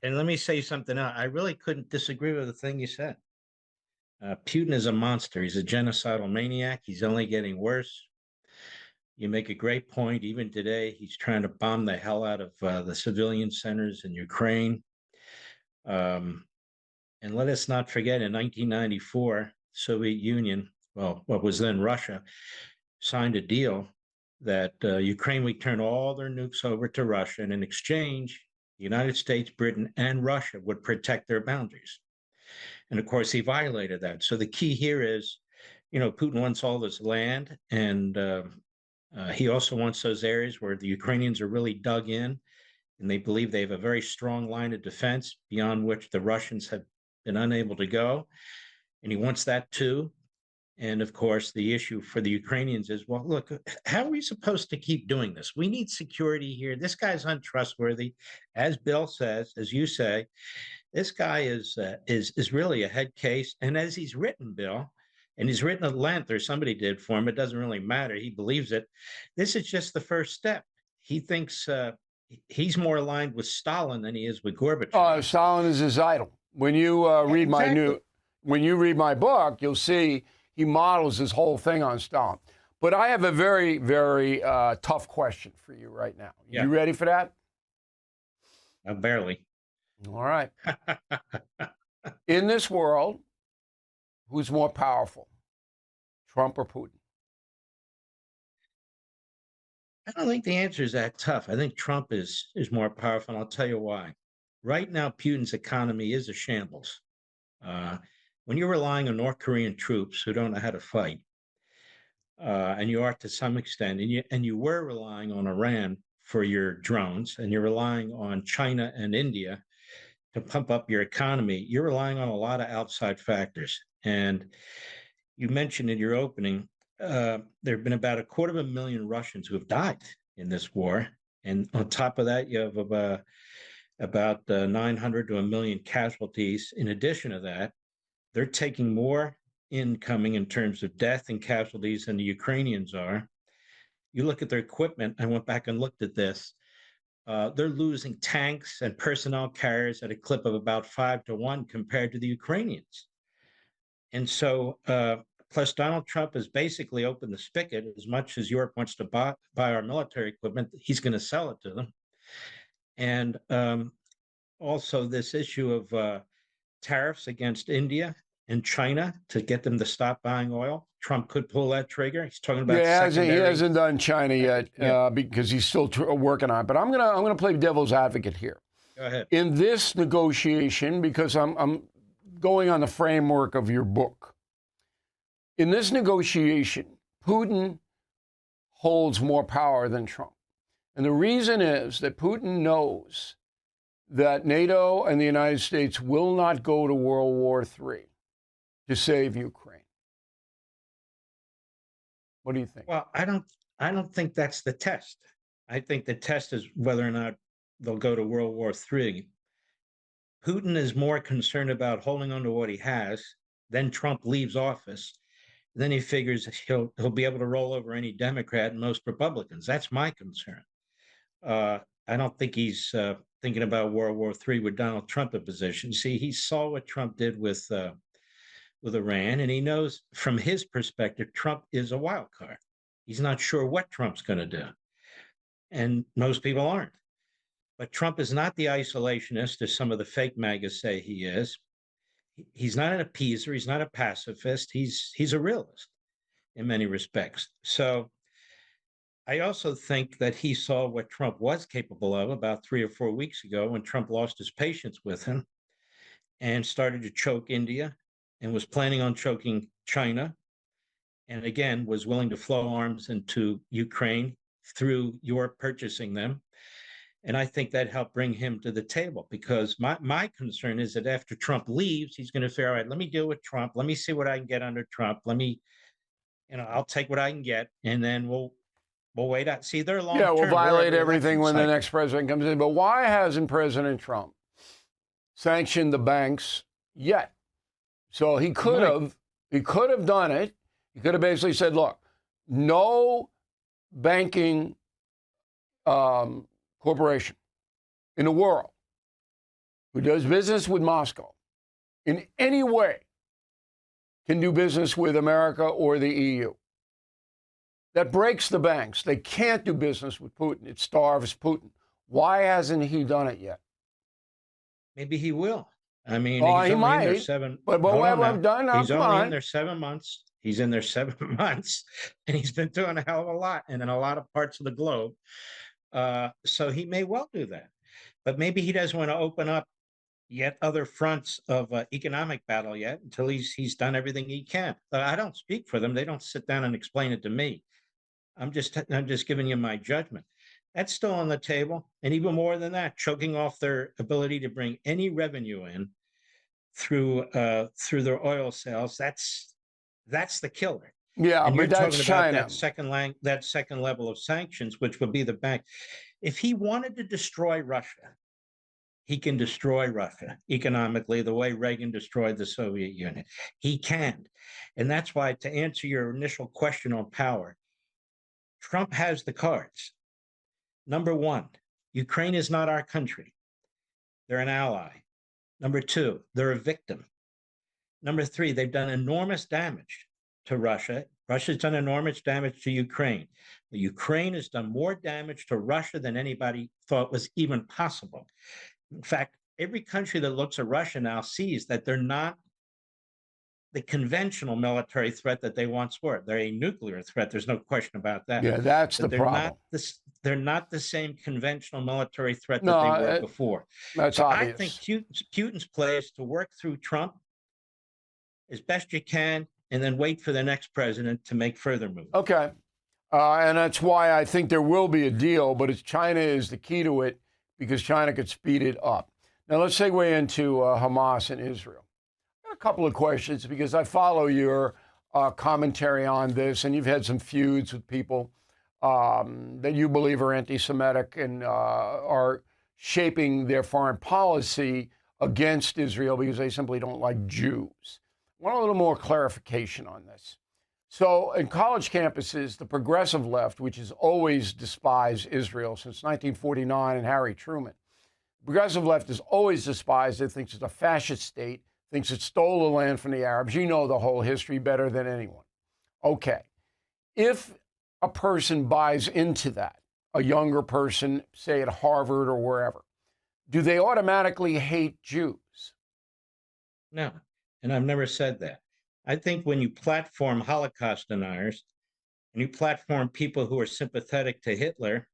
And let me say something else. I really couldn't disagree with the thing you said. Putin is a monster. He's a genocidal maniac. He's only getting worse. You make a great point. Even today, he's trying to bomb the hell out of the civilian centers in Ukraine. Um, and let us not forget, in 1994, Soviet Union, well, what was then Russia, signed a deal that Ukraine would turn all their nukes over to Russia, and in exchange, the United States, Britain, and Russia would protect their boundaries. And of course, he violated that. So the key here is, Putin wants all this land, and he also wants those areas where the Ukrainians are really dug in, and they believe they have a very strong line of defense beyond which the Russians have been unable to go. And he wants that too. And of course, the issue for the Ukrainians is, well, look, how are we supposed to keep doing this? We need security here. This guy's untrustworthy. As Bill says, as you say, this guy is really a head case. And as he's written, Bill, and he's written at length, or somebody did for him, it doesn't really matter. He believes it. This is just the first step. He thinks he's more aligned with Stalin than he is with Gorbachev. Stalin is his idol. When you read Exactly. when you read my book, you'll see he models his whole thing on Stalin. But I have a very, very tough question for you right now. Yeah, You ready for that? barely. All right. In this world, who's more powerful, Trump or Putin? I don't think the answer is that tough. I think Trump is more powerful, and I'll tell you why. Right now, Putin's economy is a shambles. Uh, when you're relying on North Korean troops who don't know how to fight, and you are to some extent, and you were relying on Iran for your drones, and you're relying on China and India to pump up your economy, you're relying on a lot of outside factors. And you mentioned in your opening, there have been about 250,000 Russians who have died in this war. And on top of that, you have about 900 to a million casualties. In addition to that, they're taking more incoming in terms of death and casualties than the Ukrainians are. You look at their equipment. I went back and looked at this. They're losing tanks and personnel carriers at a clip of about 5 to 1 compared to the Ukrainians. And so, plus Donald Trump has basically opened the spigot. As much as Europe wants to buy our military equipment, he's going to sell it to them. And also this issue of tariffs against India and China to get them to stop buying oil. Trump could pull that trigger. He's talking about Yeah, he secondary. hasn't done China yet Yeah, because he's still working on it. But I'm gonna play devil's advocate here. go ahead. In this negotiation, because I'm going on the framework of your book. In this negotiation, Putin holds more power than Trump. And the reason is that Putin knows that NATO and the United States will not go to World War III to save Ukraine. What do you think? Well, I don't think that's the test. I think the test is whether or not they'll go to World War III. Putin is more concerned about holding on to what he has. Then Trump leaves office. Then he figures he'll be able to roll over any Democrat and most Republicans. That's my concern. I don't think he's thinking about World War III with Donald Trump in position. See, he saw what Trump did with Iran, and he knows from his perspective, Trump is a wild card. He's not sure what Trump's going to do, and most people aren't. But Trump is not the isolationist, as some of the fake MAGAs say he is. He's not an appeaser. He's not a pacifist. He's a realist in many respects. So I also think that he saw what Trump was capable of about 3 or 4 weeks ago when Trump lost his patience with him and started to choke India and was planning on choking China, and again was willing to flow arms into Ukraine through Europe purchasing them. And I think that helped bring him to the table, because my concern is that after Trump leaves, he's going to say, all right, let me deal with Trump. Let me see what I can get under Trump. I'll take what I can get, and then we'll wait out. See, they're long Yeah, we'll term. violate everything when the next president comes in. But why hasn't President Trump sanctioned the banks yet? So he could have done it. He could have basically said, look, no banking corporation in the world who does business with Moscow in any way can do business with America or the EU. That breaks the banks. They can't do business with Putin. It starves Putin. Why hasn't he done it yet? Maybe he will. I mean, Oh, he's he only in there might. But hold on I've now. done. He's Come only in on. there 7 months. He's in there 7 months, and he's been doing a hell of a lot and in a lot of parts of the globe. So he may well do that. But maybe he doesn't want to open up yet other fronts of economic battle yet until he's done everything he can. I don't speak for them. They don't sit down and explain it to me. I'm just giving you my judgment. That's still on the table, and even more than that, choking off their ability to bring any revenue in through their oil sales. That's the killer. Yeah, And you're but that's talking about China. that second level of sanctions, which would be the bank. If he wanted to destroy Russia, he can destroy Russia economically the way Reagan destroyed the Soviet Union. He can. And that's why, to answer your initial question on power, Trump has the cards. Number one, Ukraine is not our country. They're an ally. Number two, they're a victim. Number three, they've done enormous damage to Russia. Russia's done enormous damage to Ukraine. The Ukraine has done more damage to Russia than anybody thought was even possible. In fact, every country that looks at Russia now sees that they're not the conventional military threat that they once were. They're a nuclear threat. There's no question about that. Yeah, that's But the problem. they're not the same conventional military threat that they No, were before. that's So I think obvious. Putin's play is to work through Trump as best you can, and then wait for the next president to make further moves. Okay. And that's why I think there will be a deal, but China is the key to it because China could speed it up. Now, let's segue into Hamas and Israel. A couple of questions because I follow your commentary on this, and you've had some feuds with people that you believe are anti-Semitic and are shaping their foreign policy against Israel because they simply don't like Jews. I want a little more clarification on this. So, in college campuses, the progressive left, which has always despised Israel since 1949 and Harry Truman, the progressive left has always despised it, thinks it's a fascist state, thinks it stole the land from the Arabs. You know the whole history better than anyone. Okay. If a person buys into that, a younger person, say at Harvard or wherever, do they automatically hate Jews? No, and I've never said that. I think when you platform Holocaust deniers and you platform people who are sympathetic to Hitler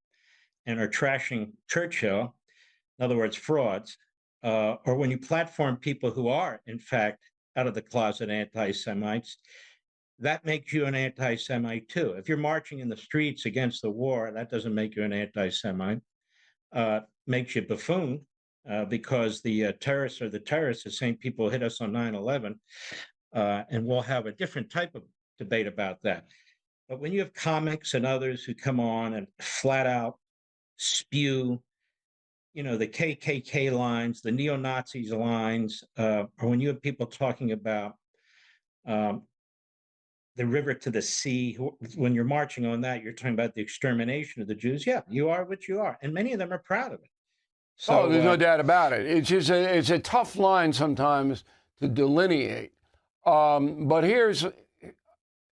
and are trashing Churchill, in other words, frauds, or when you platform people who are, in fact, out of the closet anti-Semites, that makes you an anti-Semite too. If you're marching in the streets against the war, that doesn't make you an anti-Semite. Makes you buffoon because the terrorists are the same people who hit us on 9/11. And we'll have a different type of debate about that. But when you have comics and others who come on and flat out spew, the KKK lines, the neo-Nazis lines, or when you have people talking about the river to the sea, when you're marching on that, you're talking about the extermination of the Jews. Yeah, you are what you are. And many of them are proud of it. So, oh, there's no doubt about it. It's just it's a tough line sometimes to delineate. But here's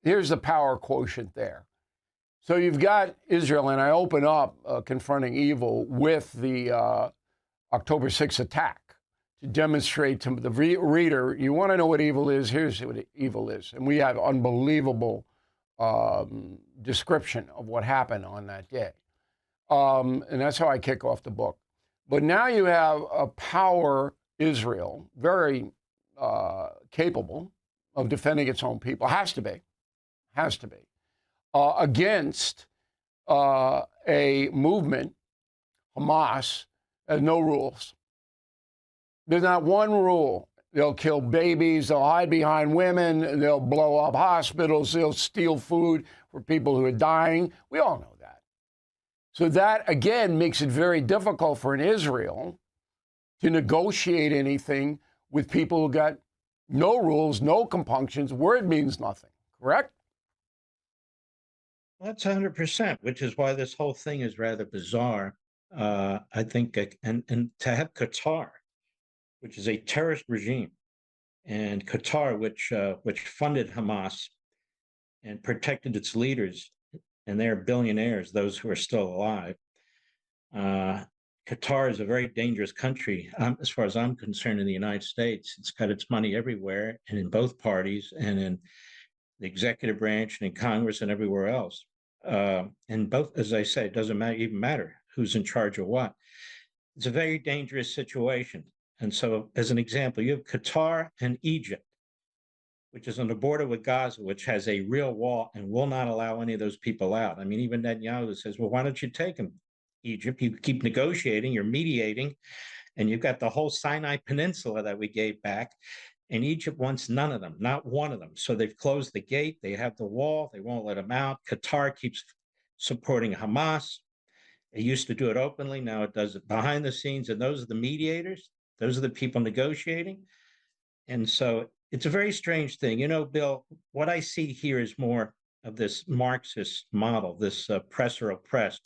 the power quotient there. So you've got Israel, and I open up confronting evil with the October 6th attack to demonstrate to the reader, you want to know what evil is, here's what evil is. And we have unbelievable description of what happened on that day. And that's how I kick off the book. But now you have a power, Israel, very capable of defending its own people, has to be, against a movement, Hamas, has no rules. There's not one rule. They'll kill babies, they'll hide behind women, they'll blow up hospitals, they'll steal food for people who are dying. We all know that. So that, again, makes it very difficult for an Israel to negotiate anything with people who got no rules, no compunctions. Word means nothing, correct? That's 100%, which is why this whole thing is rather bizarre. I think, and to have Qatar which is a terrorist regime, and Qatar, which funded Hamas and protected its leaders, and they're billionaires, those who are still alive. Qatar is a very dangerous country, as far as I'm concerned, in the United States. It's got its money everywhere, and in both parties, and in the executive branch, and in Congress, and everywhere else. And both, as I say, it doesn't even matter who's in charge of what. It's a very dangerous situation. And so, as an example, you have Qatar and Egypt, which is on the border with Gaza, which has a real wall and will not allow any of those people out. I mean, even Netanyahu says, well, why don't you take them, Egypt? You keep negotiating, you're mediating, and you've got the whole Sinai Peninsula that we gave back. And Egypt wants none of them, not one of them. So they've closed the gate. They have the wall. They won't let them out. Qatar keeps supporting Hamas. It used to do it openly. Now it does it behind the scenes. And those are the mediators. Those are the people negotiating. And so it's a very strange thing. You know, Bill, what I see here is more of this Marxist model, this oppressor oppressed.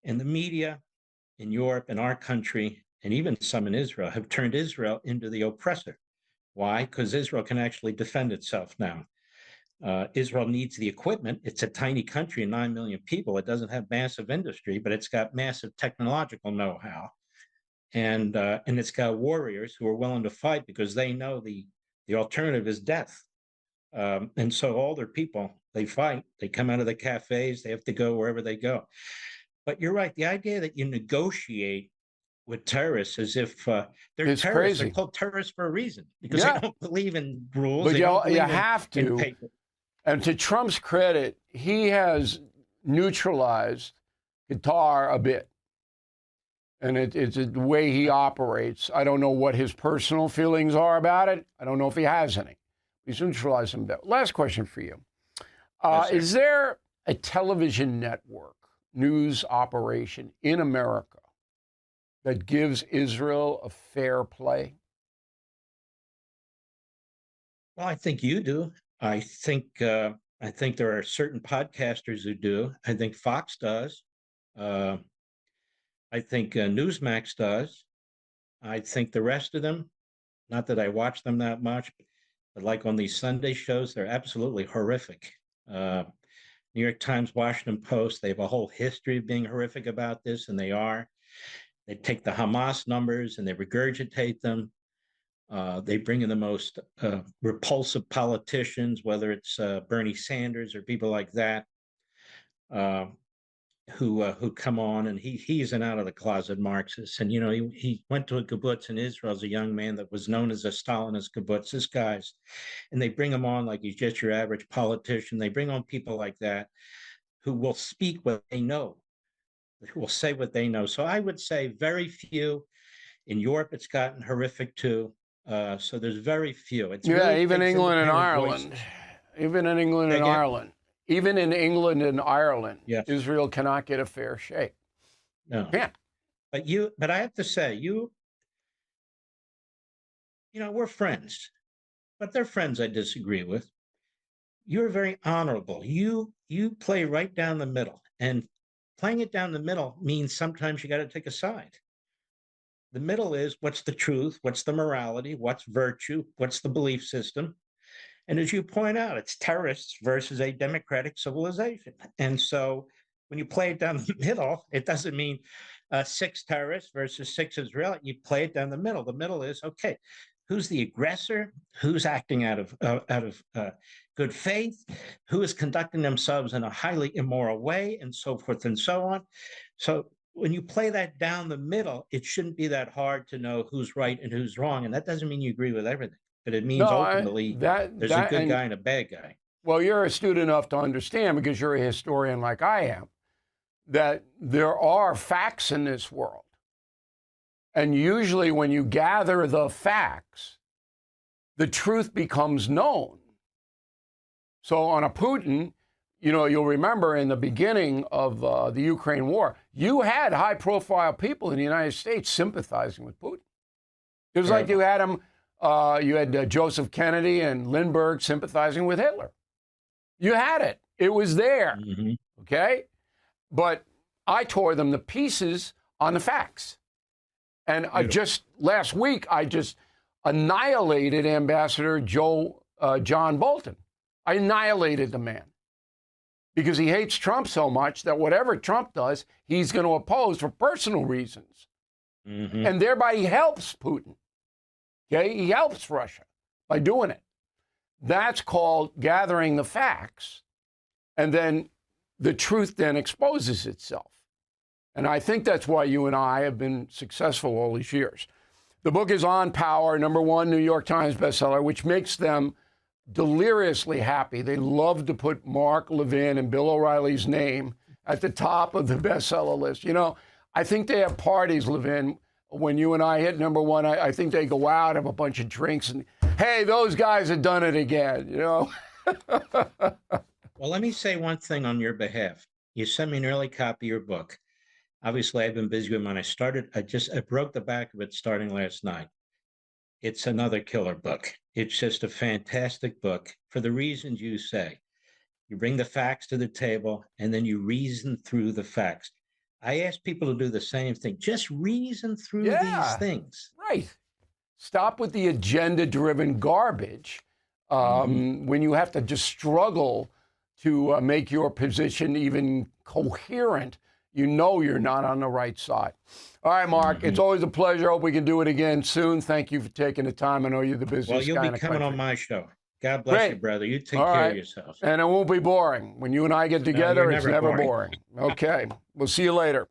And the media in Europe, in our country, and even some in Israel have turned Israel into the oppressor. Why? Because Israel can actually defend itself now. Israel needs the equipment. It's a tiny country, 9 million people. It doesn't have massive industry, but it's got massive technological know-how. And it's got warriors who are willing to fight because they know the alternative is death. And so all their people, they fight. They come out of the cafes. They have to go wherever they go. But you're right. The idea that you negotiate with terrorists as if they're It's terrorists. crazy. They're called terrorists for a reason because Yeah. they don't believe in rules. But They don't you believe have in to. paper. And to Trump's credit, he has neutralized Qatar a bit. And it's the way he operates. I don't know what his personal feelings are about it. I don't know if he has any. He's neutralized them a bit. Last question for you. Yes, sir. Is there a television network, news operation in America that gives Israel a fair play? Well, I think you do. I think there are certain podcasters who do. I think Fox does. Uh, I think Newsmax does. I think the rest of them, not that I watch them that much, but like on these Sunday shows, they're absolutely horrific. New York Times, Washington Post, they have a whole history of being horrific about this, and they are. They take the Hamas numbers and they regurgitate them. They bring in the most repulsive politicians, whether it's Bernie Sanders or people like that, uh, who come on, and he's an out of the closet Marxist. And you know, he went to a kibbutz in Israel as a young man that was known as a Stalinist kibbutz. This guy's, and they bring him on like he's just your average politician. They bring on people like that who will speak what they know, who will say what they know. So I would say very few. In Europe, it's gotten horrific too. So there's very few. It's really Even takes England and independent Ireland. voices. Even in England and Again? Ireland. Even in England and Ireland, Yes. Israel cannot get a fair shake. No. Can't. But I have to say, you know, we're friends, but they're friends I disagree with. You're very honorable. You play right down the middle, and playing it down the middle means sometimes you got to take a side. The middle is what's the truth, what's the morality, what's virtue, what's the belief system. And as you point out, it's terrorists versus a democratic civilization. And so when you play it down the middle, it doesn't mean 6 terrorists versus 6 Israeli. You play it down the middle. The middle is, okay, who's the aggressor? Who's acting out of good faith? Who is conducting themselves in a highly immoral way, and so forth and so on. So when you play that down the middle, it shouldn't be that hard to know who's right and who's wrong. And that doesn't mean you agree with everything, but it means ultimately there's a good guy and a bad guy. Well, you're astute enough to understand, because you're a historian like I am, that there are facts in this world. And usually when you gather the facts, the truth becomes known. So on a Putin, you know, you'll remember in the beginning of the Ukraine war, you had high-profile people in the United States sympathizing with Putin. It was like you had him, you had Joseph Kennedy and Lindbergh sympathizing with Hitler. You had it. It was there, okay? But I tore them to pieces on the facts. And Beautiful. last week, I just annihilated Ambassador John Bolton. I annihilated the man because he hates Trump so much that whatever Trump does, he's going to oppose for personal reasons. Mm-hmm. And thereby he helps Putin. Okay? He helps Russia by doing it. That's called gathering the facts. And then the truth then exposes itself. And I think that's why you and I have been successful all these years. The book is On Power, #1 New York Times bestseller, which makes them deliriously happy. They love to put Mark Levin and Bill O'Reilly's name at the top of the bestseller list. You know, I think they have parties, Levin. When you and I hit #1, I think they go out, have a bunch of drinks, and, hey, those guys have done it again, you know? Well, let me say one thing on your behalf. You sent me an early copy of your book. Obviously, I've been busy with mine. I broke the back of it starting last night. It's another killer book. It's just a fantastic book for the reasons you say. You bring the facts to the table and then you reason through the facts. I ask people to do the same thing. Just reason through these things. Right. Stop with the agenda-driven garbage when you have to just struggle to make your position even coherent. You know you're not on the right side. All right, Mark, it's always a pleasure. Hope we can do it again soon. Thank you for taking the time. I know you're the busiest guy in the country. Well, you'll be coming on my show. God bless you, brother. You take care of yourself. And it won't be boring. When you and I get together, it's never boring. Okay. We'll see you later.